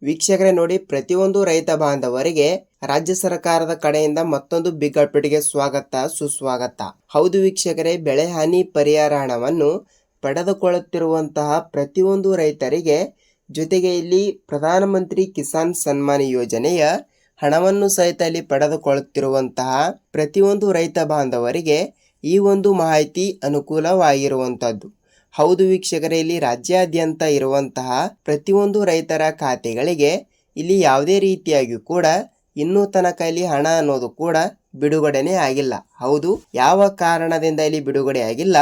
ವೀಕ್ಷಕರೇ ನೋಡಿ, ಪ್ರತಿಯೊಂದು ರೈತ ಬಾಂಧವರಿಗೆ ರಾಜ್ಯ ಸರ್ಕಾರದ ಕಡೆಯಿಂದ ಮತ್ತೊಂದು ಬಿಗ್ ಅಪ್ಡೇಟ್ಗೆ ಸ್ವಾಗತ ಸುಸ್ವಾಗತ. ಹೌದು ವೀಕ್ಷಕರೇ, ಬೆಳೆ ಹಾನಿ ಪರಿಹಾರ ಹಣವನ್ನು ಪಡೆದುಕೊಳ್ಳುತ್ತಿರುವಂತಹ ಪ್ರತಿಯೊಂದು ರೈತರಿಗೆ, ಜೊತೆಗೆ ಇಲ್ಲಿ ಪ್ರಧಾನಮಂತ್ರಿ ಕಿಸಾನ್ ಸನ್ಮಾನ್ ಯೋಜನೆಯ ಹಣವನ್ನು ಸಹಿತ ಇಲ್ಲಿ ಪಡೆದುಕೊಳ್ಳುತ್ತಿರುವಂತಹ ಪ್ರತಿಯೊಂದು ರೈತ ಬಾಂಧವರಿಗೆ ಈ ಒಂದು ಮಾಹಿತಿ ಅನುಕೂಲವಾಗಿರುವಂತದ್ದು. ಹೌದು ವೀಕ್ಷಕರೇ, ಇಲ್ಲಿ ರಾಜ್ಯಾದ್ಯಂತ ಇರುವಂತಹ ಪ್ರತಿಯೊಂದು ರೈತರ ಖಾತೆಗಳಿಗೆ ಇಲ್ಲಿ ಯಾವುದೇ ರೀತಿಯಾಗಿ ಕೂಡ ಇನ್ನೂ ತನಕ ಇಲ್ಲಿ ಹಣ ಅನ್ನೋದು ಕೂಡ ಬಿಡುಗಡೆನೇ ಆಗಿಲ್ಲ. ಹೌದು, ಯಾವ ಕಾರಣದಿಂದ ಇಲ್ಲಿ ಬಿಡುಗಡೆ ಆಗಿಲ್ಲ?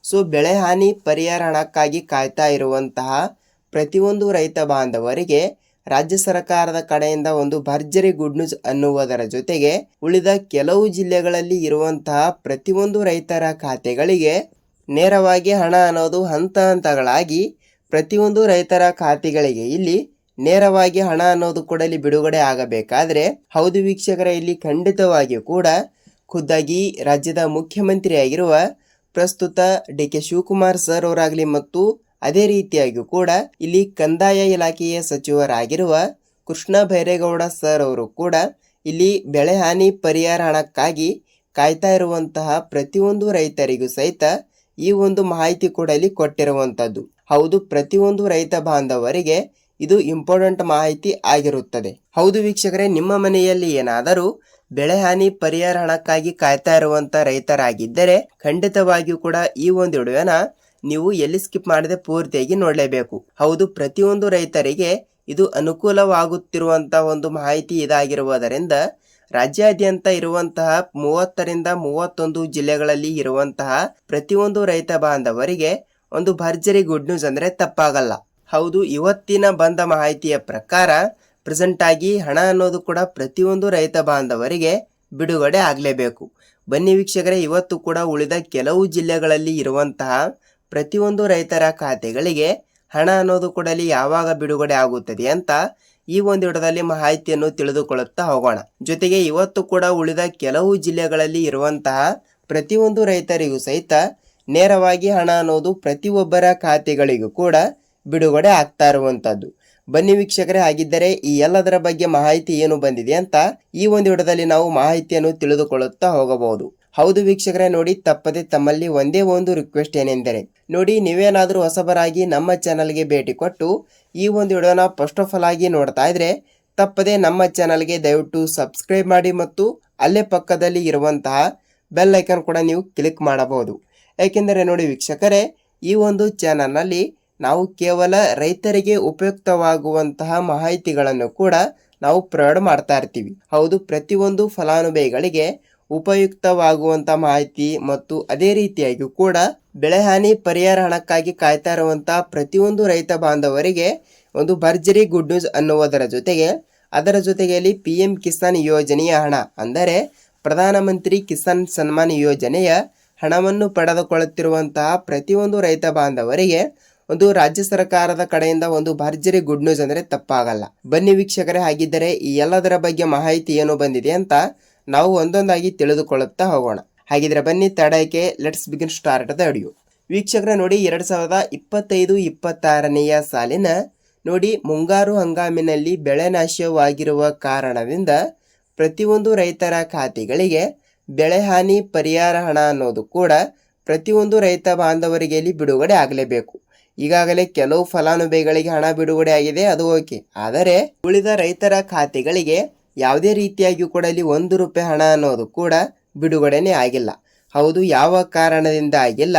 ಸೊ ಬೆಳೆ ಹಾನಿ ಪರಿಹಾರ ಹಣಕ್ಕಾಗಿ ಕಾಯ್ತಾ ಇರುವಂತಹ ಪ್ರತಿಯೊಂದು ರೈತ ಬಾಂಧವರಿಗೆ ರಾಜ್ಯ ಸರ್ಕಾರದ ಕಡೆಯಿಂದ ಒಂದು ಭರ್ಜರಿ ಗುಡ್ ನ್ಯೂಸ್ ಅನ್ನುವುದರ ಜೊತೆಗೆ ಉಳಿದ ಕೆಲವು ಜಿಲ್ಲೆಗಳಲ್ಲಿ ಇರುವಂತಹ ಪ್ರತಿಯೊಂದು ರೈತರ ಖಾತೆಗಳಿಗೆ ನೇರವಾಗಿ ಹಣ ಅನ್ನೋದು ಹಂತ ಹಂತಗಳಾಗಿ ಪ್ರತಿಯೊಂದು ರೈತರ ಖಾತೆಗಳಿಗೆ ಇಲ್ಲಿ ನೇರವಾಗಿ ಹಣ ಅನ್ನೋದು ಕೂಡ ಇಲ್ಲಿ ಬಿಡುಗಡೆ ಆಗಬೇಕಾದ್ರೆ, ಹೌದು ವೀಕ್ಷಕರೇ, ಇಲ್ಲಿ ಖಂಡಿತವಾಗಿಯೂ ಕೂಡ ಖುದ್ದಾಗಿ ರಾಜ್ಯದ ಮುಖ್ಯಮಂತ್ರಿಯಾಗಿರುವ ಪ್ರಸ್ತುತ ಡಿ.ಕೆ. ಶಿವಕುಮಾರ್ ಸರ್ ಅವರಾಗಲಿ ಮತ್ತು ಅದೇ ರೀತಿಯಾಗಿಯೂ ಕೂಡ ಇಲ್ಲಿ ಕಂದಾಯ ಇಲಾಖೆಯ ಸಚಿವರಾಗಿರುವ ಕೃಷ್ಣ ಬೈರೇಗೌಡ ಸರ್ ಅವರು ಕೂಡ ಇಲ್ಲಿ ಬೆಳೆ ಹಾನಿ ಪರಿಹಾರ ಹಣಕ್ಕಾಗಿ ಕಾಯ್ತಾ ಇರುವಂತಹ ಪ್ರತಿಯೊಂದು ರೈತರಿಗೂ ಸಹಿತ ಈ ಒಂದು ಮಾಹಿತಿ ಕೂಡ ಇಲ್ಲಿ ಕೊಟ್ಟಿರುವಂತದ್ದು. ಹೌದು, ಪ್ರತಿಯೊಂದು ರೈತ ಬಾಂಧವರಿಗೆ ಇದು ಇಂಪಾರ್ಟೆಂಟ್ ಮಾಹಿತಿ ಆಗಿರುತ್ತದೆ. ಹೌದು ವೀಕ್ಷಕರೇ, ನಿಮ್ಮ ಮನೆಯಲ್ಲಿ ಏನಾದರೂ ಬೆಳೆ ಹಾನಿ ಪರಿಹಾರ ಹಣಕ್ಕಾಗಿ ಕಾಯ್ತಾ ಇರುವಂತ ರೈತರಾಗಿದ್ದರೆ ಖಂಡಿತವಾಗಿಯೂ ಕೂಡ ಈ ಒಂದು ವಿಡಿಯೋನ ನೀವು ಎಲ್ಲಿ ಸ್ಕಿಪ್ ಮಾಡದೆ ಪೂರ್ತಿಯಾಗಿ ನೋಡಲೇಬೇಕು. ಹೌದು, ಪ್ರತಿಯೊಂದು ರೈತರಿಗೆ ಇದು ಅನುಕೂಲವಾಗುತ್ತಿರುವಂತಹ ಒಂದು ಮಾಹಿತಿ ಇದಾಗಿರುವುದರಿಂದ ರಾಜ್ಯಾದ್ಯಂತ ಇರುವಂತಹ 30ರಿಂದ 31 ಜಿಲ್ಲೆಗಳಲ್ಲಿ ಇರುವಂತಹ ಪ್ರತಿಯೊಂದು ರೈತ ಬಾಂಧವರಿಗೆ ಒಂದು ಭರ್ಜರಿ ಗುಡ್ ನ್ಯೂಸ್ ಅಂದ್ರೆ ತಪ್ಪಾಗಲ್ಲ. ಹೌದು, ಇವತ್ತಿನ ಬಂದ ಮಾಹಿತಿಯ ಪ್ರಕಾರ ಪ್ರೆಸೆಂಟ್ ಆಗಿ ಹಣ ಅನ್ನೋದು ಕೂಡ ಪ್ರತಿಯೊಂದು ರೈತ ಬಾಂಧವರಿಗೆ ಬಿಡುಗಡೆ ಆಗಲೇಬೇಕು. ಬನ್ನಿ ವೀಕ್ಷಕರೇ, ಇವತ್ತು ಕೂಡ ಉಳಿದ ಕೆಲವು ಜಿಲ್ಲೆಗಳಲ್ಲಿ ಇರುವಂತಹ ಪ್ರತಿಯೊಂದು ರೈತರ ಖಾತೆಗಳಿಗೆ ಹಣ ಅನ್ನೋದು ಕೂಡ ಅಲ್ಲಿ ಯಾವಾಗ ಬಿಡುಗಡೆ ಆಗುತ್ತದೆ ಅಂತ ಈ ಒಂದು ವಿಡಿಯೋದಲ್ಲಿ ಮಾಹಿತಿಯನ್ನು ತಿಳಿದುಕೊಳ್ಳುತ್ತಾ ಹೋಗೋಣ. ಜೊತೆಗೆ ಇವತ್ತು ಕೂಡ ಉಳಿದ ಕೆಲವು ಜಿಲ್ಲೆಗಳಲ್ಲಿ ಇರುವಂತಹ ಪ್ರತಿಯೊಂದು ರೈತರಿಗೂ ಸಹಿತ ನೇರವಾಗಿ ಹಣ ಅನ್ನೋದು ಪ್ರತಿಯೊಬ್ಬರ ಖಾತೆಗಳಿಗೂ ಕೂಡ ಬಿಡುಗಡೆ ಆಗ್ತಾ ಇರುವಂತದ್ದು. ಬನ್ನಿ ವೀಕ್ಷಕರೇ, ಆಗಿದ್ದರೆ ಈ ಎಲ್ಲದರ ಬಗ್ಗೆ ಮಾಹಿತಿ ಏನು ಬಂದಿದೆ ಅಂತ ಈ ಒಂದು ವಿಡಿಯೋದಲ್ಲಿ ನಾವು ಮಾಹಿತಿಯನ್ನು ತಿಳಿದುಕೊಳ್ಳುತ್ತಾ ಹೋಗಬಹುದು. ಹೌದು ವೀಕ್ಷಕರೇ, ನೋಡಿ, ತಪ್ಪದೆ ತಮ್ಮಲ್ಲಿ ಒಂದೇ ಒಂದು ರಿಕ್ವೆಸ್ಟ್ ಏನೆಂದರೆ, ನೋಡಿ, ನೀವೇನಾದರೂ ಹೊಸಬರಾಗಿ ನಮ್ಮ ಚಾನಲ್ಗೆ ಭೇಟಿ ಕೊಟ್ಟು ಈ ಒಂದು ವಿಡಿಯೋನ ಫಸ್ಟ್ ಆಫ್ ಆಲ್ ಆಗಿ ನೋಡ್ತಾ ಇದ್ರೆ ತಪ್ಪದೆ ನಮ್ಮ ಚಾನಲ್ಗೆ ದಯವಿಟ್ಟು ಸಬ್ಸ್ಕ್ರೈಬ್ ಮಾಡಿ ಮತ್ತು ಅಲ್ಲೇ ಪಕ್ಕದಲ್ಲಿ ಇರುವಂತಹ ಬೆಲ್ ಐಕನ್ ಕೂಡ ನೀವು ಕ್ಲಿಕ್ ಮಾಡಬಹುದು. ಯಾಕೆಂದರೆ ನೋಡಿ ವೀಕ್ಷಕರೇ, ಈ ಒಂದು ಚಾನಲ್ನಲ್ಲಿ ನಾವು ಕೇವಲ ರೈತರಿಗೆ ಉಪಯುಕ್ತವಾಗುವಂತಹ ಮಾಹಿತಿಗಳನ್ನು ಕೂಡ ನಾವು ಪ್ರೊವೈಡ್ ಮಾಡ್ತಾ ಇರ್ತೀವಿ. ಹೌದು, ಪ್ರತಿಯೊಂದು ಫಲಾನುಭವಿಗಳಿಗೆ ಉಪಯುಕ್ತವಾಗುವಂತ ಮಾಹಿತಿ ಮತ್ತು ಅದೇ ರೀತಿಯಾಗಿ ಕೂಡ ಬೆಳೆ ಹಾನಿ ಪರಿಹಾರ ಹಣಕ್ಕಾಗಿ ಕಾಯ್ತಾ ಇರುವಂತಹ ಪ್ರತಿಯೊಂದು ರೈತ ಬಾಂಧವರಿಗೆ ಒಂದು ಭರ್ಜರಿ ಗುಡ್ ನ್ಯೂಸ್ ಅನ್ನುವುದರ ಜೊತೆಗೆ ಅದರ ಜೊತೆಯಲ್ಲಿ PM ಕಿಸಾನ್ ಯೋಜನೆಯ ಹಣ ಅಂದರೆ ಪ್ರಧಾನಮಂತ್ರಿ ಕಿಸಾನ್ ಸನ್ಮಾನ್ ಯೋಜನೆಯ ಹಣವನ್ನು ಪಡೆದುಕೊಳ್ಳುತ್ತಿರುವಂತಹ ಪ್ರತಿಯೊಂದು ರೈತ ಬಾಂಧವರಿಗೆ ಒಂದು ರಾಜ್ಯ ಸರ್ಕಾರದ ಕಡೆಯಿಂದ ಒಂದು ಭರ್ಜರಿ ಗುಡ್ ನ್ಯೂಸ್ ಅಂದ್ರೆ ತಪ್ಪಾಗಲ್ಲ. ಬನ್ನಿ ವೀಕ್ಷಕರೇ, ಹಾಗಿದ್ದರೆ ಈ ಎಲ್ಲದರ ಬಗ್ಗೆ ಮಾಹಿತಿ ಏನು ಬಂದಿದೆ ಅಂತ ನಾವು ಒಂದೊಂದಾಗಿ ತಿಳಿದುಕೊಳ್ಳುತ್ತಾ ಹೋಗೋಣ. ಹಾಗಿದ್ರೆ ಬನ್ನಿ ತಡಕ್ಕೆ let's begin start the video. ವೀಕ್ಷಕರೇ ನೋಡಿ, 2025-26ನೆಯ ಸಾಲಿನ ನೋಡಿ ಮುಂಗಾರು ಹಂಗಾಮಿನಲ್ಲಿ ಬೆಳೆ ನಾಶವಾಗಿರುವ ಕಾರಣದಿಂದ ಪ್ರತಿಯೊಂದು ರೈತರ ಖಾತೆಗಳಿಗೆ ಬೆಳೆ ಹಾನಿ ಪರಿಹಾರ ಹಣ ಅನ್ನೋದು ಕೂಡ ಪ್ರತಿಯೊಂದು ರೈತ ಬಾಂಧವರಿಗೆ ಇಲ್ಲಿ ಬಿಡುಗಡೆ ಆಗಲೇಬೇಕು. ಈಗಾಗಲೇ ಕೆಲವು ಫಲಾನುಭವಿಗಳಿಗೆ ಹಣ ಬಿಡುಗಡೆ ಆಗಿದೆ, ಅದು ಓಕೆ. ಆದರೆ ಉಳಿದ ರೈತರ ಖಾತೆಗಳಿಗೆ ಯಾವುದೇ ರೀತಿಯಾಗಿಯೂ ಕೂಡ ಇಲ್ಲಿ ₹1 ಹಣ ಅನ್ನೋದು ಕೂಡ ಬಿಡುಗಡೆನೇ ಆಗಿಲ್ಲ. ಹೌದು, ಯಾವ ಕಾರಣದಿಂದ ಆಗಿಲ್ಲ?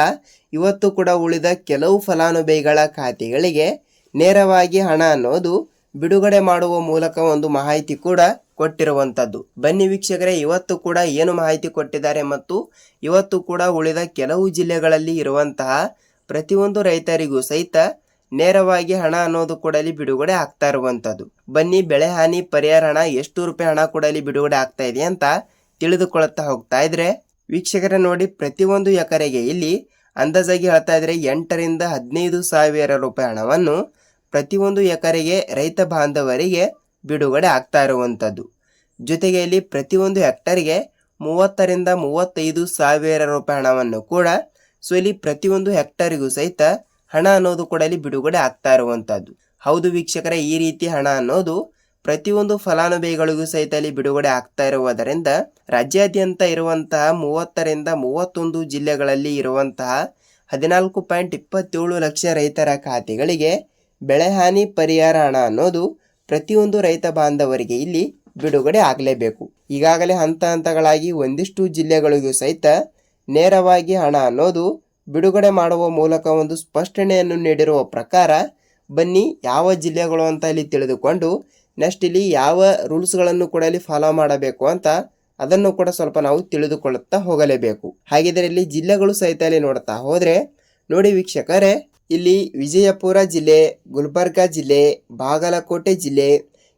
ಇವತ್ತು ಕೂಡ ಉಳಿದ ಕೆಲವು ಫಲಾನುಭವಿಗಳ ಖಾತೆಗಳಿಗೆ ನೇರವಾಗಿ ಹಣ ಅನ್ನೋದು ಬಿಡುಗಡೆ ಮಾಡುವ ಮೂಲಕ ಒಂದು ಮಾಹಿತಿ ಕೂಡ ಕೊಟ್ಟಿರುವಂತದ್ದು. ಬನ್ನಿ ವೀಕ್ಷಕರೇ, ಇವತ್ತು ಕೂಡ ಏನು ಮಾಹಿತಿ ಕೊಟ್ಟಿದ್ದಾರೆ ಮತ್ತು ಇವತ್ತು ಕೂಡ ಉಳಿದ ಕೆಲವು ಜಿಲ್ಲೆಗಳಲ್ಲಿ ಇರುವಂತಹ ಪ್ರತಿಯೊಂದು ರೈತರಿಗೂ ಸಹಿತ ನೇರವಾಗಿ ಹಣ ಅನ್ನೋದು ಕೂಡ ಇಲ್ಲಿ ಬಿಡುಗಡೆ ಆಗ್ತಾ ಇರುವಂತದ್ದು. ಬನ್ನಿ, ಬೆಳೆ ಹಾನಿ ಪರಿಹಾರ ಹಣ ಎಷ್ಟು ರೂಪಾಯಿ ಹಣ ಕೂಡ ಇಲ್ಲಿ ಬಿಡುಗಡೆ ಆಗ್ತಾ ಇದೆ ಅಂತ ತಿಳಿದುಕೊಳ್ಳುತ್ತಾ ಹೋಗ್ತಾ ಇದ್ರೆ ವೀಕ್ಷಕರೇ ನೋಡಿ, ಪ್ರತಿಯೊಂದು ಎಕರೆಗೆ ಇಲ್ಲಿ ಅಂದಾಜಾಗಿ ಹೇಳ್ತಾ ಇದ್ರೆ 8ರಿಂದ 15 ಸಾವಿರ ರೂಪಾಯಿ ಹಣವನ್ನು ಪ್ರತಿಯೊಂದು ಎಕರೆಗೆ ರೈತ ಬಾಂಧವರಿಗೆ ಬಿಡುಗಡೆ ಆಗ್ತಾ ಇರುವಂತದ್ದು. ಜೊತೆಗೆ ಇಲ್ಲಿ ಪ್ರತಿಯೊಂದು ಹೆಕ್ಟರ್ಗೆ 30ರಿಂದ 35 ಸಾವಿರ ರೂಪಾಯಿ ಹಣವನ್ನು ಕೂಡ ಸೊ ಇಲ್ಲಿ ಪ್ರತಿಯೊಂದು ಹೆಕ್ಟರಿಗೂ ಸಹಿತ ಹಣ ಅನ್ನೋದು ಕೂಡ ಇಲ್ಲಿ ಬಿಡುಗಡೆ ಆಗ್ತಾ ಇರುವಂತದ್ದು. ಹೌದು ವೀಕ್ಷಕರೇ, ಈ ರೀತಿ ಹಣ ಅನ್ನೋದು ಪ್ರತಿಯೊಂದು ಫಲಾನುಭವಿಗಳಿಗೂ ಸಹಿತ ಇಲ್ಲಿ ಬಿಡುಗಡೆ ಆಗ್ತಾ ಇರುವುದರಿಂದ ರಾಜ್ಯಾದ್ಯಂತ ಇರುವಂತಹ 30ರಿಂದ 31 ಜಿಲ್ಲೆಗಳಲ್ಲಿ ಇರುವಂತಹ 14.27 ಲಕ್ಷ ರೈತರ ಖಾತೆಗಳಿಗೆ ಬೆಳೆಹಾನಿ ಪರಿಹಾರ ಹಣ ಅನ್ನೋದು ಪ್ರತಿಯೊಂದು ರೈತ ಬಾಂಧವರಿಗೆ ಇಲ್ಲಿ ಬಿಡುಗಡೆ ಆಗಲೇಬೇಕು. ಈಗಾಗಲೇ ಹಂತ ಹಂತಗಳಾಗಿ ಒಂದಿಷ್ಟು ಜಿಲ್ಲೆಗಳಿಗೂ ಸಹಿತ ನೇರವಾಗಿ ಹಣ ಅನ್ನೋದು ಬಿಡುಗಡೆ ಮಾಡುವ ಮೂಲಕ ಒಂದು ಸ್ಪಷ್ಟನೆಯನ್ನು ನೀಡಿರುವ ಪ್ರಕಾರ ಬನ್ನಿ ಯಾವ ಜಿಲ್ಲೆಗಳು ಅಂತ ಇಲ್ಲಿ ತಿಳಿದುಕೊಂಡು ನೆಕ್ಸ್ಟ್ ಇಲ್ಲಿ ಯಾವ ರೂಲ್ಸ್ಗಳನ್ನು ಕೂಡ ಇಲ್ಲಿ ಫಾಲೋ ಮಾಡಬೇಕು ಅಂತ ಅದನ್ನು ಕೂಡ ಸ್ವಲ್ಪ ನಾವು ತಿಳಿದುಕೊಳ್ಳುತ್ತಾ ಹೋಗಲೇಬೇಕು. ಹಾಗಿದ್ರೆ ಇಲ್ಲಿ ಜಿಲ್ಲೆಗಳು ಸಹಿತ ಇಲ್ಲಿ ನೋಡ್ತಾ ಹೋದ್ರೆ ನೋಡಿ ವೀಕ್ಷಕರೇ, ಇಲ್ಲಿ ವಿಜಯಪುರ ಜಿಲ್ಲೆ, ಗುಲ್ಬರ್ಗ ಜಿಲ್ಲೆ, ಬಾಗಲಕೋಟೆ ಜಿಲ್ಲೆ,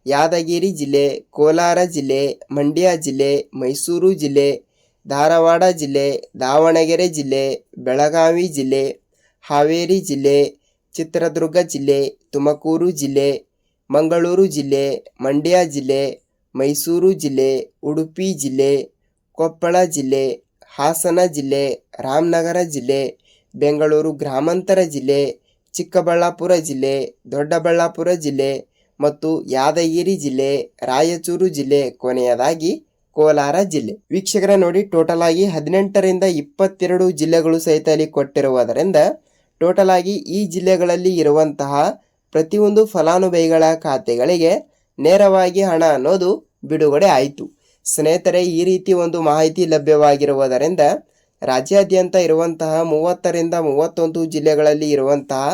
ಯಾದಗಿರಿ ಜಿಲ್ಲೆ, ಕೋಲಾರ ಜಿಲ್ಲೆ, ಮಂಡ್ಯ ಜಿಲ್ಲೆ, ಮೈಸೂರು ಜಿಲ್ಲೆ, ಧಾರವಾಡ ಜಿಲ್ಲೆ, ದಾವಣಗೆರೆ ಜಿಲ್ಲೆ, ಬೆಳಗಾವಿ ಜಿಲ್ಲೆ, ಹಾವೇರಿ ಜಿಲ್ಲೆ, ಚಿತ್ರದುರ್ಗ ಜಿಲ್ಲೆ, ತುಮಕೂರು ಜಿಲ್ಲೆ, ಮಂಗಳೂರು ಜಿಲ್ಲೆ, ಮಂಡ್ಯ ಜಿಲ್ಲೆ, ಮೈಸೂರು ಜಿಲ್ಲೆ, ಉಡುಪಿ ಜಿಲ್ಲೆ, ಕೊಪ್ಪಳ ಜಿಲ್ಲೆ, ಹಾಸನ ಜಿಲ್ಲೆ, ರಾಮನಗರ ಜಿಲ್ಲೆ, ಬೆಂಗಳೂರು ಗ್ರಾಮಾಂತರ ಜಿಲ್ಲೆ, ಚಿಕ್ಕಬಳ್ಳಾಪುರ ಜಿಲ್ಲೆ, ದೊಡ್ಡಬಳ್ಳಾಪುರ ಜಿಲ್ಲೆ ಮತ್ತು ಯಾದಗಿರಿ ಜಿಲ್ಲೆ, ರಾಯಚೂರು ಜಿಲ್ಲೆ, ಕೊನೆಯದಾಗಿ ಕೋಲಾರ ಜಿಲ್ಲೆ. ವೀಕ್ಷಕರ ನೋಡಿ, ಟೋಟಲ್ ಆಗಿ 18ರಿಂದ 22 ಜಿಲ್ಲೆಗಳು ಸಹಿತ ಇಲ್ಲಿ ಕೊಟ್ಟಿರುವುದರಿಂದ ಟೋಟಲ್ ಆಗಿ ಈ ಜಿಲ್ಲೆಗಳಲ್ಲಿ ಇರುವಂತಹ ಪ್ರತಿಯೊಂದು ಫಲಾನುಭವಿಗಳ ಖಾತೆಗಳಿಗೆ ನೇರವಾಗಿ ಹಣ ಅನ್ನೋದು ಬಿಡುಗಡೆ ಆಯಿತು. ಸ್ನೇಹಿತರೆ, ಈ ರೀತಿ ಒಂದು ಮಾಹಿತಿ ಲಭ್ಯವಾಗಿರುವುದರಿಂದ ರಾಜ್ಯಾದ್ಯಂತ ಇರುವಂತಹ 30ರಿಂದ 31 ಜಿಲ್ಲೆಗಳಲ್ಲಿ ಇರುವಂತಹ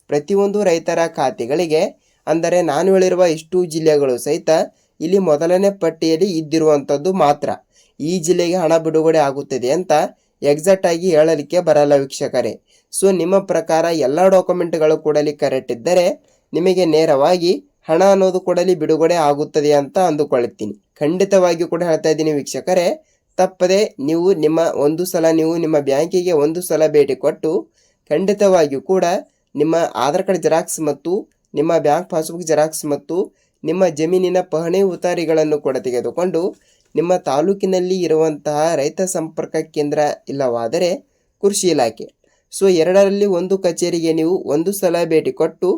ಪ್ರತಿಯೊಂದು ರೈತರ ಖಾತೆಗಳಿಗೆ, ಅಂದರೆ ನಾನು ಹೇಳಿರುವ ಇಷ್ಟು ಜಿಲ್ಲೆಗಳು ಸಹಿತ ಇಲ್ಲಿ ಮೊದಲನೇ ಪಟ್ಟಿಯಲ್ಲಿ ಇದ್ದಿರುವಂಥದ್ದು ಮಾತ್ರ ಈ ಜಿಲ್ಲೆಗೆ ಹಣ ಬಿಡುಗಡೆ ಆಗುತ್ತದೆ ಅಂತ ಎಕ್ಸಾಕ್ಟ್ ಆಗಿ ಹೇಳಲಿಕ್ಕೆ ಬರಲ್ಲ ವೀಕ್ಷಕರೇ. ಸೊ ನಿಮ್ಮ ಪ್ರಕಾರ ಎಲ್ಲ ಡಾಕ್ಯುಮೆಂಟ್ಗಳು ಕೂಡ ಇಲ್ಲಿ ಕರೆಕ್ಟ್ ಇದ್ದರೆ ನಿಮಗೆ ನೇರವಾಗಿ ಹಣ ಅನ್ನೋದು ಕೂಡ ಇಲ್ಲಿ ಬಿಡುಗಡೆ ಆಗುತ್ತದೆ ಅಂತ ಅಂದುಕೊಳ್ಳುತ್ತೀನಿ. ಖಂಡಿತವಾಗಿಯೂ ಕೂಡ ಹೇಳ್ತಾ ಇದ್ದೀನಿ ವೀಕ್ಷಕರೇ, ತಪ್ಪದೆ ನೀವು ನಿಮ್ಮ ಬ್ಯಾಂಕಿಗೆ ಒಂದು ಸಲ ಭೇಟಿ ಕೊಟ್ಟು ಖಂಡಿತವಾಗಿಯೂ ಕೂಡ ನಿಮ್ಮ ಆಧಾರ್ ಕಾರ್ಡ್ ಜೆರಾಕ್ಸ್ ಮತ್ತು ನಿಮ್ಮ ಬ್ಯಾಂಕ್ ಪಾಸ್ಬುಕ್ ಜೆರಾಕ್ಸ್ ಮತ್ತು ನಿಮ್ಮ ಜಮೀನಿನ ಪಹಣಿ ಉತ್ತಾರಿಗಳನ್ನು ಕೂಡ ತೆಗೆದುಕೊಂಡು ನಿಮ್ಮ ತಾಲೂಕಿನಲ್ಲಿ ಇರುವಂತಹ ರೈತ ಸಂಪರ್ಕ ಕೇಂದ್ರ ಇಲ್ಲವಾದರೆ ಕೃಷಿ ಇಲಾಖೆ, ಸೊ ಎರಡರಲ್ಲಿ ಒಂದು ಕಚೇರಿಗೆ ನೀವು ಒಂದು ಸಲ ಭೇಟಿ ಕೊಟ್ಟು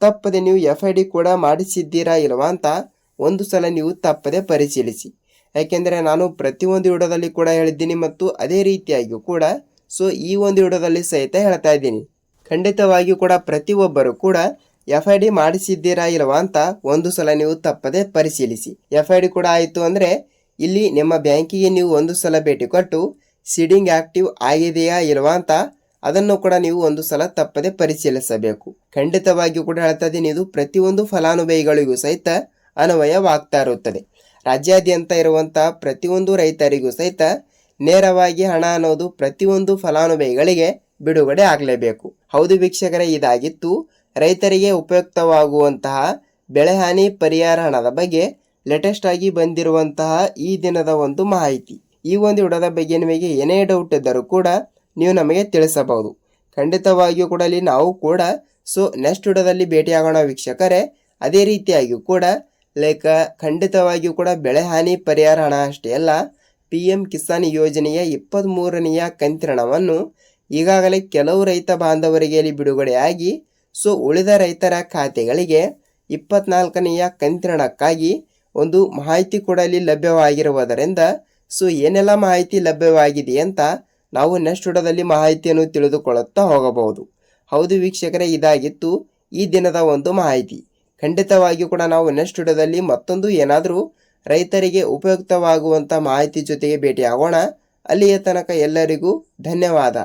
ತಪ್ಪದೆ ನೀವು FID ಕೂಡ ಮಾಡಿಸಿದ್ದೀರಾ ಇಲ್ಲವಾ ಅಂತ ಒಂದು ಸಲ ನೀವು ತಪ್ಪದೆ ಪರಿಶೀಲಿಸಿ. ಯಾಕೆಂದರೆ ನಾನು ಪ್ರತಿಯೊಂದು ವಿಡಿಯೋದಲ್ಲಿ ಕೂಡ ಹೇಳಿದ್ದೀನಿ ಮತ್ತು ಅದೇ ರೀತಿಯಾಗಿಯೂ ಕೂಡ ಸೊ ಈ ಒಂದು ವಿಡಿಯೋದಲ್ಲಿ ಸಹಿತ ಹೇಳ್ತಾ ಇದ್ದೀನಿ. ಖಂಡಿತವಾಗಿಯೂ ಕೂಡ ಪ್ರತಿಯೊಬ್ಬರು ಕೂಡ FID ಮಾಡಿಸಿದ್ದೀರಾ ಇಲ್ಲವಾ ಅಂತ ಒಂದು ಸಲ ನೀವು ತಪ್ಪದೆ ಪರಿಶೀಲಿಸಿ. FID ಕೂಡ ಆಯಿತು ಅಂದರೆ ಇಲ್ಲಿ ನಿಮ್ಮ ಬ್ಯಾಂಕಿಗೆ ನೀವು ಒಂದು ಸಲ ಭೇಟಿ ಕೊಟ್ಟು ಸೀಡಿಂಗ್ ಆಕ್ಟಿವ್ ಆಗಿದೆಯಾ ಇಲ್ವಾ ಅಂತ ಅದನ್ನು ಕೂಡ ನೀವು ಒಂದು ಸಲ ತಪ್ಪದೆ ಪರಿಶೀಲಿಸಬೇಕು. ಖಂಡಿತವಾಗಿಯೂ ಕೂಡ ಹೇಳ್ತಾ ಇದ್ದೀನಿ, ಇದು ಪ್ರತಿಯೊಂದು ಫಲಾನುಭವಿಗಳಿಗೂ ಸಹಿತ ಅನ್ವಯವಾಗ್ತಾ ಇರುತ್ತದೆ. ರಾಜ್ಯಾದ್ಯಂತ ಇರುವಂತಹ ಪ್ರತಿಯೊಂದು ರೈತರಿಗೂ ಸಹಿತ ನೇರವಾಗಿ ಹಣ ಅನ್ನೋದು ಪ್ರತಿಯೊಂದು ಫಲಾನುಭವಿಗಳಿಗೆ ಬಿಡುಗಡೆ ಆಗಲೇಬೇಕು. ಹೌದು ವೀಕ್ಷಕರೇ, ಇದಾಗಿತ್ತು ರೈತರಿಗೆ ಉಪಯುಕ್ತವಾಗುವಂತಹ ಬೆಳೆಹಾನಿ ಪರಿಹಾರ ಹಣದ ಬಗ್ಗೆ ಲೇಟೆಸ್ಟ್ ಆಗಿ ಬಂದಿರುವಂತಹ ಈ ದಿನದ ಒಂದು ಮಾಹಿತಿ. ಈ ಒಂದು ವಿಡಿಯೋದ ಬಗ್ಗೆ ನಿಮಗೆ ಏನೇ ಡೌಟ್ ಇದ್ದರೂ ಕೂಡ ನೀವು ನಮಗೆ ತಿಳಿಸಬಹುದು. ಖಂಡಿತವಾಗಿಯೂ ಕೂಡ ಇಲ್ಲಿ ನಾವು ಕೂಡ ಸೊ ನೆಕ್ಸ್ಟ್ ವಿಡಿಯೋದಲ್ಲಿ ಭೇಟಿಯಾಗೋಣ ವೀಕ್ಷಕರೇ. ಅದೇ ರೀತಿಯಾಗಿಯೂ ಕೂಡ ಖಂಡಿತವಾಗಿಯೂ ಕೂಡ ಬೆಳೆಹಾನಿ ಪರಿಹಾರ ಹಣ ಅಷ್ಟೇ ಅಲ್ಲ, PM ಕಿಸಾನ್ ಯೋಜನೆಯ 23ನೆಯ ಕಂತಿನ ಹಣವನ್ನು ಈಗಾಗಲೇ ಕೆಲವು ರೈತ ಬಾಂಧವರಿಗೆ ಇಲ್ಲಿ ಬಿಡುಗಡೆಯಾಗಿ ಸೊ ಉಳಿದ ರೈತರ ಖಾತೆಗಳಿಗೆ 24ನೆಯ ಕಂತಿನ ಹಣಕ್ಕಾಗಿ ಒಂದು ಮಾಹಿತಿ ಕೂಡ ಇಲ್ಲಿ ಲಭ್ಯವಾಗಿರುವುದರಿಂದ ಸೊ ಏನೆಲ್ಲ ಮಾಹಿತಿ ಲಭ್ಯವಾಗಿದೆ ಅಂತ ನಾವು ನೆಕ್ಸ್ಟ್ ವಿಡಿಯೋದಲ್ಲಿ ಮಾಹಿತಿಯನ್ನು ತಿಳಿದುಕೊಳ್ಳುತ್ತಾ ಹೋಗಬಹುದು. ಹೌದು ವೀಕ್ಷಕರೇ, ಇದಾಗಿತ್ತು ಈ ದಿನದ ಒಂದು ಮಾಹಿತಿ. ಖಂಡಿತವಾಗಿಯೂ ಕೂಡ ನಾವು ನೆಕ್ಸ್ಟ್ ವಿಡಿಯೋದಲ್ಲಿ ಮತ್ತೊಂದು ಏನಾದರೂ ರೈತರಿಗೆ ಉಪಯುಕ್ತವಾಗುವಂಥ ಮಾಹಿತಿ ಜೊತೆಗೆ ಭೇಟಿಯಾಗೋಣ. ಅಲ್ಲಿಯ ತನಕ ಎಲ್ಲರಿಗೂ ಧನ್ಯವಾದ.